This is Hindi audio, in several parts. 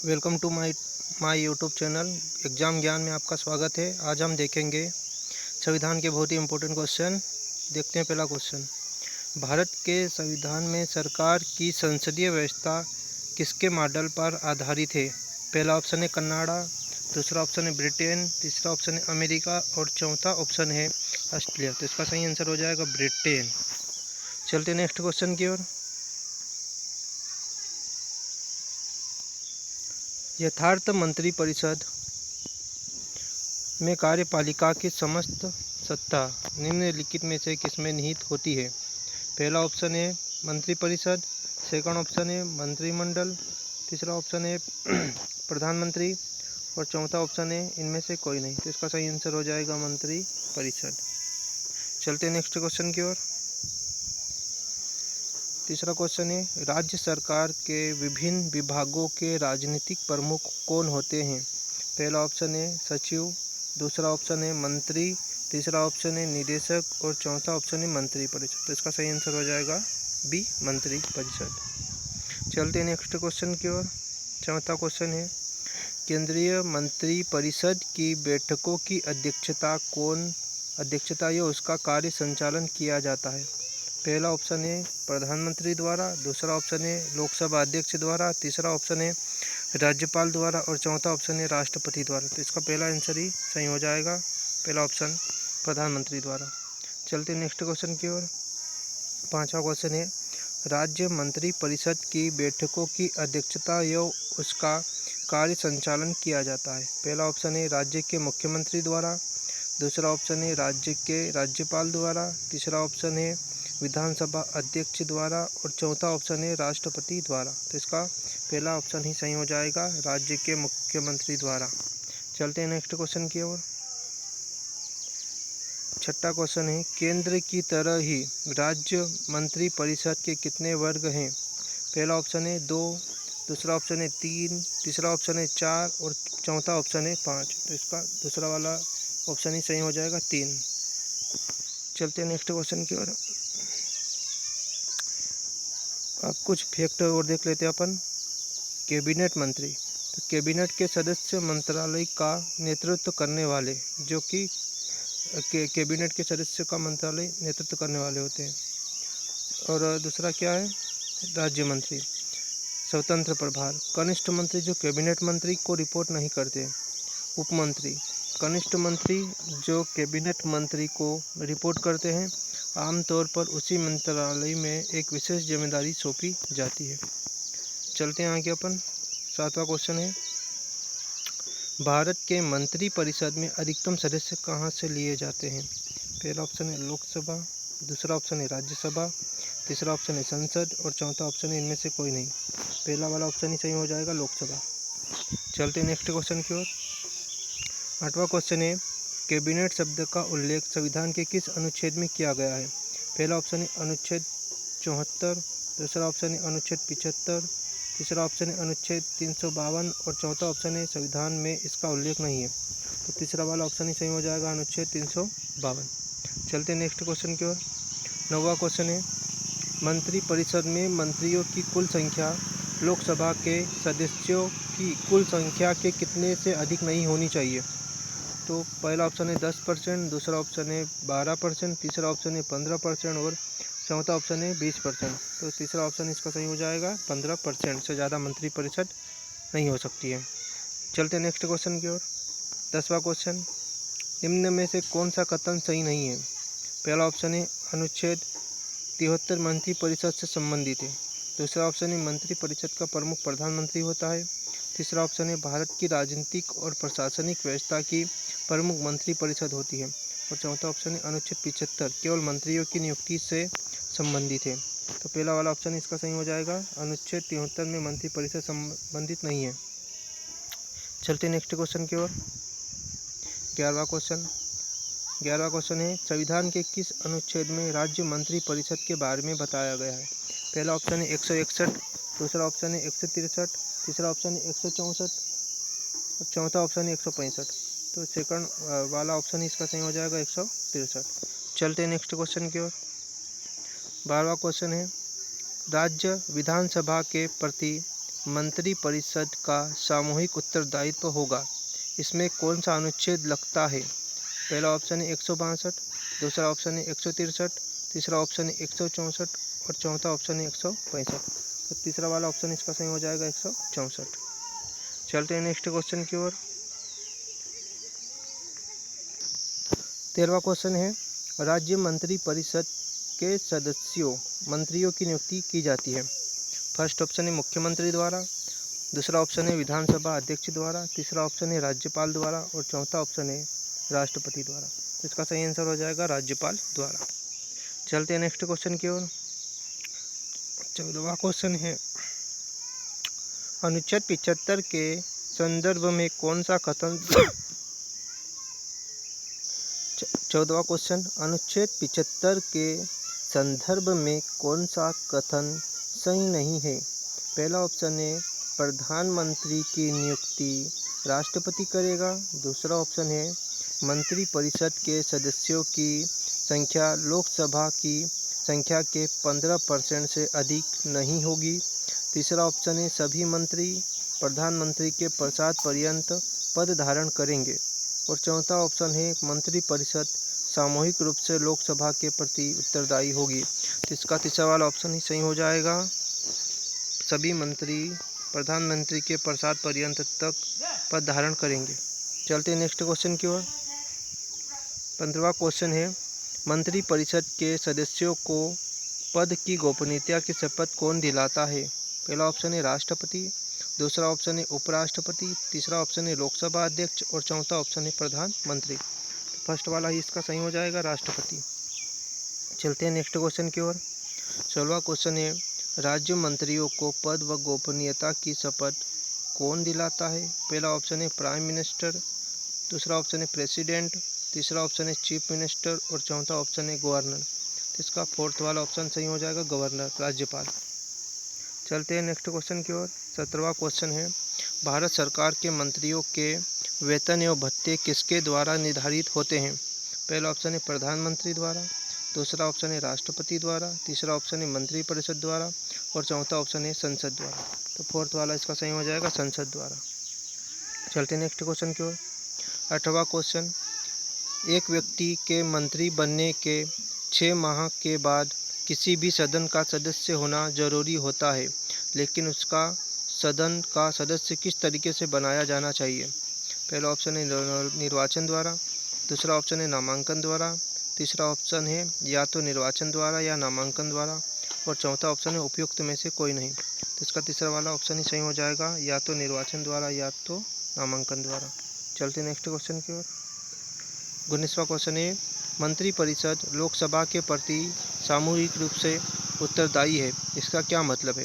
Welcome to my YouTube channel exam Gyan में आपका स्वागत है। आज हम देखेंगे संविधान के बहुत ही इम्पोर्टेंट क्वेश्चन। देखते हैं पहला क्वेश्चन। भारत के संविधान में सरकार की संसदीय व्यवस्था किसके मॉडल पर आधारित है? पहला ऑप्शन है कनाडा, दूसरा ऑप्शन है ब्रिटेन, तीसरा ऑप्शन है अमेरिका और चौथा ऑप्शन है ऑस्ट्रेलिया। तो इसका सही आंसर हो जाएगा ब्रिटेन। चलते नेक्स्ट क्वेश्चन की ओर। यथार्थ मंत्रिपरिषद में कार्यपालिका की समस्त सत्ता निम्नलिखित में से किसमें निहित होती है? पहला ऑप्शन है मंत्रिपरिषद, सेकंड ऑप्शन है मंत्रिमंडल, तीसरा ऑप्शन है प्रधानमंत्री और चौथा ऑप्शन है इनमें से कोई नहीं। तो इसका सही आंसर हो जाएगा मंत्रिपरिषद। चलते नेक्स्ट क्वेश्चन की ओर। तीसरा क्वेश्चन है राज्य सरकार के विभिन्न विभागों के राजनीतिक प्रमुख कौन होते हैं? पहला ऑप्शन है सचिव, दूसरा ऑप्शन है मंत्री, तीसरा ऑप्शन है निदेशक और चौथा ऑप्शन है मंत्रिपरिषद। तो इसका सही आंसर हो जाएगा बी मंत्रिपरिषद। चलते हैं नेक्स्ट क्वेश्चन की ओर। चौथा क्वेश्चन है केंद्रीय मंत्रिपरिषद की बैठकों की अध्यक्षता या उसका कार्य संचालन किया जाता है? पहला ऑप्शन है प्रधानमंत्री द्वारा, दूसरा ऑप्शन है लोकसभा अध्यक्ष द्वारा, तीसरा ऑप्शन है राज्यपाल द्वारा और चौथा ऑप्शन है राष्ट्रपति द्वारा। तो इसका पहला आंसर ही सही हो जाएगा, पहला ऑप्शन प्रधानमंत्री द्वारा। चलते नेक्स्ट क्वेश्चन की ओर। पांचवा क्वेश्चन है राज्य मंत्रिपरिषद की बैठकों की अध्यक्षता या उसका कार्य संचालन किया जाता है? पहला ऑप्शन है राज्य के मुख्यमंत्री द्वारा, दूसरा ऑप्शन है राज्य के राज्यपाल द्वारा, तीसरा ऑप्शन है विधानसभा अध्यक्ष द्वारा और चौथा ऑप्शन है राष्ट्रपति द्वारा। तो इसका पहला ऑप्शन ही सही हो जाएगा, राज्य के मुख्यमंत्री द्वारा। चलते हैं नेक्स्ट क्वेश्चन की ओर। छठा क्वेश्चन है केंद्र की तरह ही राज्य मंत्रिपरिषद के कितने वर्ग हैं? पहला ऑप्शन है 2, दूसरा ऑप्शन है 3, तीसरा ऑप्शन है 4 और चौथा ऑप्शन है 5। तो इसका दूसरा वाला ऑप्शन ही सही हो जाएगा 3। चलते हैं नेक्स्ट क्वेश्चन की ओर। अब कुछ फैक्ट और देख लेते हैं अपन। कैबिनेट मंत्री, तो कैबिनेट के सदस्य मंत्रालय का नेतृत्व करने वाले, जो कि कैबिनेट के सदस्य का मंत्रालय नेतृत्व करने वाले होते हैं। और दूसरा क्या है राज्य मंत्री, स्वतंत्र प्रभार। कनिष्ठ मंत्री जो कैबिनेट मंत्री को रिपोर्ट नहीं करते। उपमंत्री, कनिष्ठ मंत्री जो कैबिनेट मंत्री को रिपोर्ट करते हैं। आमतौर पर उसी मंत्रालय में एक विशेष जिम्मेदारी सौंपी जाती है। चलते हैं आगे अपन। सातवां क्वेश्चन है भारत के मंत्रिपरिषद में अधिकतम सदस्य कहाँ से लिए जाते हैं? पहला ऑप्शन है लोकसभा, दूसरा ऑप्शन है राज्यसभा, तीसरा ऑप्शन है संसद और चौथा ऑप्शन है इनमें से कोई नहीं। पहला वाला ऑप्शन ही सही हो जाएगा, लोकसभा। चलते हैं नेक्स्ट क्वेश्चन की ओर। आठवां क्वेश्चन है कैबिनेट शब्द का उल्लेख संविधान के किस अनुच्छेद में किया गया है? पहला ऑप्शन है अनुच्छेद 74, दूसरा ऑप्शन है अनुच्छेद 75, तीसरा ऑप्शन है अनुच्छेद 352 और चौथा ऑप्शन है संविधान में इसका उल्लेख नहीं है। तो तीसरा वाला ऑप्शन ही सही हो जाएगा, अनुच्छेद 352। चलते हैं नेक्स्ट क्वेश्चन की ओर। नौवां क्वेश्चन है मंत्रिपरिषद में मंत्रियों की कुल संख्या लोकसभा के सदस्यों की कुल संख्या के कितने से अधिक नहीं होनी चाहिए? तो पहला ऑप्शन है 10%, दूसरा ऑप्शन है 12%, तीसरा ऑप्शन है 15% और चौथा ऑप्शन है 20%। तो तीसरा ऑप्शन इसका सही हो जाएगा, 15% से ज़्यादा मंत्रिपरिषद नहीं हो सकती है। चलते नेक्स्ट क्वेश्चन की ओर। 10वां क्वेश्चन निम्न में से कौन सा कथन सही नहीं है? पहला ऑप्शन है अनुच्छेद 73 मंत्रिपरिषद से संबंधित है, दूसरा ऑप्शन है मंत्रिपरिषद का प्रमुख प्रधानमंत्री होता है, तीसरा ऑप्शन है भारत की राजनीतिक और प्रशासनिक व्यवस्था की प्रमुख मंत्रिपरिषद होती है और चौथा ऑप्शन है अनुच्छेद 75 केवल मंत्रियों की नियुक्ति से संबंधित है। तो पहला वाला ऑप्शन इसका सही हो जाएगा, अनुच्छेद 73 में मंत्रिपरिषद संबंधित नहीं है। चलते नेक्स्ट क्वेश्चन की ओर। 11वां क्वेश्चन है संविधान के किस अनुच्छेद में राज्य मंत्रिपरिषद के बारे में बताया गया है? पहला ऑप्शन है 161, दूसरा ऑप्शन है 163, तीसरा ऑप्शन है 164 और चौथा ऑप्शन है 165। तो सेकंड वाला ऑप्शन इसका सही हो जाएगा, 163। चलते हैं नेक्स्ट क्वेश्चन की ओर। 12वां क्वेश्चन है राज्य विधानसभा के प्रति मंत्रिपरिषद का सामूहिक उत्तरदायित्व होगा? इसमें कौन सा अनुच्छेद लगता है? पहला ऑप्शन है 162, दूसरा ऑप्शन है 163, तीसरा ऑप्शन है 164 और चौथा ऑप्शन है 165। तो तीसरा वाला ऑप्शन इसका सही हो जाएगा 164। चलते हैं नेक्स्ट क्वेश्चन की ओर। 13वां क्वेश्चन है, राज्य मंत्रिपरिषद के मंत्रियों की नियुक्ति की जाती है। फर्स्ट ऑप्शन है मुख्यमंत्री द्वारा, दूसरा ऑप्शन है विधानसभा अध्यक्ष द्वारा, तीसरा ऑप्शन है राज्यपाल द्वारा और चौथा ऑप्शन है राष्ट्रपति द्वारा। तो इसका सही आंसर हो जाएगा राज्यपाल द्वारा। चलते हैं नेक्स्ट क्वेश्चन की ओर। 14वां क्वेश्चन है, अनुच्छेद 75 के संदर्भ में कौन सा कथन 14वां क्वेश्चन, अनुच्छेद 75 के संदर्भ में कौन सा कथन सही नहीं है? पहला ऑप्शन है प्रधानमंत्री की नियुक्ति राष्ट्रपति करेगा, दूसरा ऑप्शन है मंत्रिपरिषद के सदस्यों की संख्या लोकसभा की संख्या के 15% से अधिक नहीं होगी, तीसरा ऑप्शन है सभी मंत्री प्रधानमंत्री के प्रसाद पर्यंत पद धारण करेंगे और चौथा ऑप्शन है मंत्रिपरिषद सामूहिक रूप से लोकसभा के प्रति उत्तरदायी होगी। तो इसका तीसरा वाला ऑप्शन ही सही हो जाएगा, सभी मंत्री प्रधानमंत्री के प्रसाद पर्यंत तक पद धारण करेंगे। चलते हैं नेक्स्ट क्वेश्चन की ओर। 15वां क्वेश्चन है, मंत्रिपरिषद के सदस्यों को पद की गोपनीयता की शपथ कौन दिलाता है? पहला ऑप्शन है राष्ट्रपति, दूसरा ऑप्शन है उपराष्ट्रपति, तीसरा ऑप्शन है लोकसभा अध्यक्ष और चौथा ऑप्शन है प्रधानमंत्री। तो फर्स्ट वाला ही इसका सही हो जाएगा, राष्ट्रपति। चलते हैं नेक्स्ट क्वेश्चन की ओर। 16वां क्वेश्चन है, राज्य मंत्रियों को पद व गोपनीयता की शपथ कौन दिलाता है? पहला ऑप्शन है प्राइम मिनिस्टर, दूसरा ऑप्शन है प्रेसिडेंट, तीसरा ऑप्शन है चीफ मिनिस्टर और चौथा ऑप्शन है गवर्नर। तो इसका फोर्थ वाला ऑप्शन सही हो जाएगा, गवर्नर, राज्यपाल। चलते हैं नेक्स्ट क्वेश्चन की ओर। 17वां क्वेश्चन है, भारत सरकार के मंत्रियों के वेतन एवं भत्ते किसके द्वारा निर्धारित होते हैं? पहला ऑप्शन है प्रधानमंत्री द्वारा, दूसरा ऑप्शन है राष्ट्रपति द्वारा, तीसरा ऑप्शन है मंत्रिपरिषद द्वारा और चौथा ऑप्शन है संसद द्वारा। तो फोर्थ वाला इसका सही हो जाएगा, संसद द्वारा। चलते हैं नेक्स्ट क्वेश्चन की ओर। 18वां क्वेश्चन, एक व्यक्ति के मंत्री बनने के 6 माह के बाद किसी भी सदन का सदस्य होना जरूरी होता है, लेकिन उसका सदन का सदस्य किस तरीके से बनाया जाना चाहिए? पहला ऑप्शन है निर्वाचन द्वारा, दूसरा ऑप्शन है नामांकन द्वारा, तीसरा ऑप्शन है या तो निर्वाचन द्वारा या नामांकन द्वारा और चौथा ऑप्शन है उपयुक्त में से कोई नहीं। तो इसका तीसरा वाला ऑप्शन ही सही हो जाएगा, या तो निर्वाचन द्वारा या तो नामांकन द्वारा। चलते नेक्स्ट क्वेश्चन की ओर। 19वां क्वेश्चन है, मंत्रिपरिषद लोकसभा के प्रति सामूहिक रूप से उत्तरदायी है, इसका क्या मतलब है?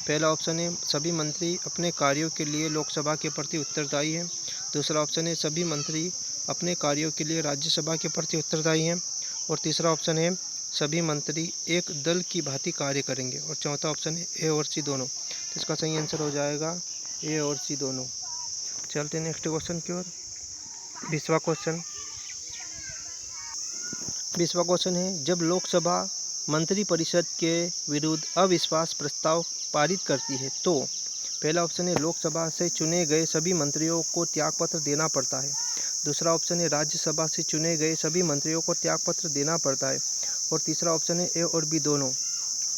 पहला ऑप्शन है सभी मंत्री अपने कार्यों के लिए लोकसभा के प्रति उत्तरदायी हैं, दूसरा ऑप्शन है सभी मंत्री अपने कार्यों के लिए राज्यसभा के प्रति उत्तरदायी हैं और तीसरा ऑप्शन है सभी मंत्री एक दल की भांति कार्य करेंगे और चौथा ऑप्शन है ए और सी दोनों। तो इसका सही आंसर हो जाएगा ए और सी दोनों। चलते नेक्स्ट क्वेश्चन की ओर। 20वां क्वेश्चन है, जब लोकसभा मंत्रिपरिषद के विरुद्ध अविश्वास प्रस्ताव पारित करती है तो पहला ऑप्शन है लोकसभा से चुने गए सभी मंत्रियों को त्यागपत्र देना पड़ता है, दूसरा ऑप्शन है राज्यसभा से चुने गए सभी मंत्रियों को त्यागपत्र देना पड़ता है और तीसरा ऑप्शन है ए और बी दोनों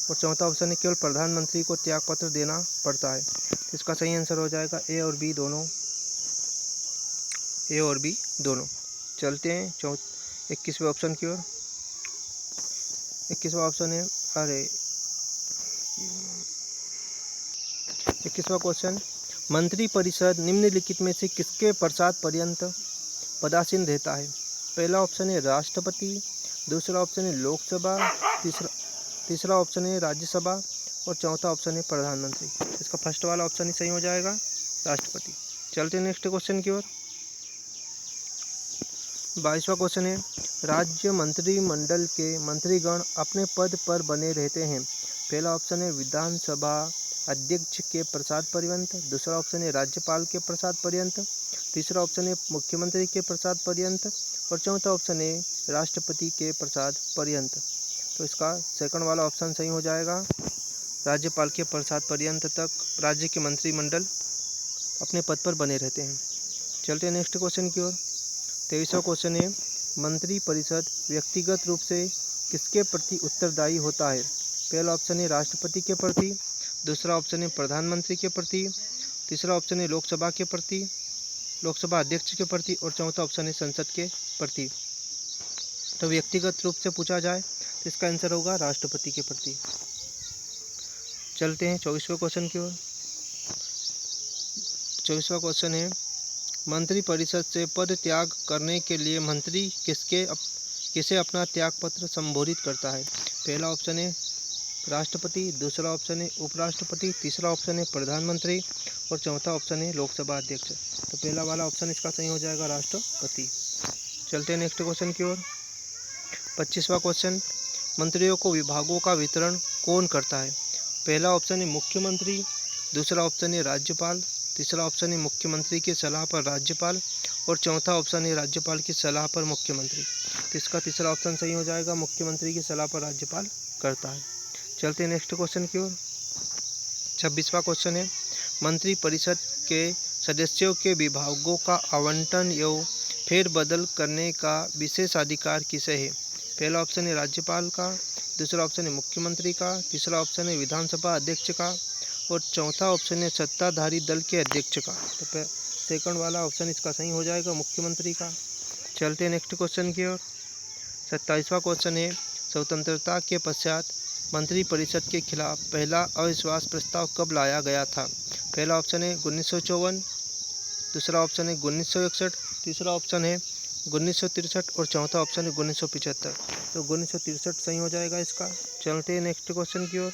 और चौथा ऑप्शन है केवल प्रधानमंत्री को त्यागपत्र देना पड़ता है। तो इसका सही आंसर हो जाएगा ए और बी दोनों, ए और बी दोनों। चलते हैं 21वें ऑप्शन की ओर। 21वां ऑप्शन है 21वां क्वेश्चन, मंत्रिपरिषद निम्नलिखित में से किसके प्रसाद पर्यंत पदासीन रहता है? पहला ऑप्शन है राष्ट्रपति, दूसरा ऑप्शन है लोकसभा, तीसरा ऑप्शन है राज्यसभा और चौथा ऑप्शन है प्रधानमंत्री। इसका फर्स्ट वाला ऑप्शन ही सही हो जाएगा, राष्ट्रपति। चलते हैं नेक्स्ट क्वेश्चन की ओर। 22वां क्वेश्चन है, राज्य मंत्रिमंडल के मंत्रीगण अपने पद पर बने रहते हैं। पहला ऑप्शन है विधानसभा अध्यक्ष के प्रसाद पर्यंत, दूसरा ऑप्शन है राज्यपाल के प्रसाद पर्यंत, तीसरा ऑप्शन है मुख्यमंत्री के प्रसाद पर्यंत और चौथा ऑप्शन है राष्ट्रपति के प्रसाद पर्यंत। तो इसका सेकंड वाला ऑप्शन सही हो जाएगा, राज्यपाल के प्रसाद पर्यंत तक राज्य के मंत्रिमंडल अपने पद पर बने रहते हैं। चलते हैं नेक्स्ट क्वेश्चन की ओर। 23वां क्वेश्चन है, मंत्री परिषद व्यक्तिगत रूप से किसके प्रति उत्तरदायी होता है? पहला ऑप्शन है राष्ट्रपति के प्रति, दूसरा ऑप्शन है प्रधानमंत्री के प्रति, तीसरा ऑप्शन है लोकसभा के प्रति, लोकसभा अध्यक्ष के प्रति, और चौथा ऑप्शन है संसद के प्रति। तो व्यक्तिगत रूप से पूछा जाए तो इसका आंसर होगा राष्ट्रपति के प्रति। चलते हैं 24वें क्वेश्चन की ओर। 24वां क्वेश्चन है, मंत्री परिषद से पद त्याग करने के लिए मंत्री किसे अपना त्यागपत्र संबोधित करता है? पहला ऑप्शन है राष्ट्रपति, दूसरा ऑप्शन है उपराष्ट्रपति, तीसरा ऑप्शन है प्रधानमंत्री, और चौथा ऑप्शन है लोकसभा अध्यक्ष। तो पहला वाला ऑप्शन इसका सही हो जाएगा राष्ट्रपति। चलते हैं नेक्स्ट क्वेश्चन की ओर। 25वां क्वेश्चन, मंत्रियों को विभागों का वितरण कौन करता है? पहला ऑप्शन है मुख्यमंत्री, दूसरा ऑप्शन है राज्यपाल, तीसरा ऑप्शन है मुख्यमंत्री की सलाह पर राज्यपाल, और चौथा ऑप्शन है राज्यपाल की सलाह पर मुख्यमंत्री। तो इसका तीसरा ऑप्शन सही हो जाएगा, मुख्यमंत्री की सलाह पर राज्यपाल करता है। चलते हैं नेक्स्ट क्वेश्चन की ओर। 26वां क्वेश्चन है, मंत्री परिषद के सदस्यों के विभागों का आवंटन एवं फेरबदल करने का विशेषाधिकार किसे है? पहला ऑप्शन है राज्यपाल का, दूसरा ऑप्शन है मुख्यमंत्री का, तीसरा ऑप्शन है विधानसभा अध्यक्ष का, और चौथा ऑप्शन है सत्ताधारी दल के अध्यक्ष का। तो सेकंड वाला ऑप्शन इसका सही हो जाएगा, मुख्यमंत्री का। चलते हैं नेक्स्ट क्वेश्चन की ओर। 27वां क्वेश्चन है, स्वतंत्रता के पश्चात मंत्री परिषद के खिलाफ पहला अविश्वास प्रस्ताव कब लाया गया था? पहला ऑप्शन है 1954, दूसरा ऑप्शन है 1961, तीसरा ऑप्शन है 1963, और चौथा ऑप्शन है 1975। तो 1963 सही हो जाएगा इसका। चलते हैं नेक्स्ट क्वेश्चन की ओर।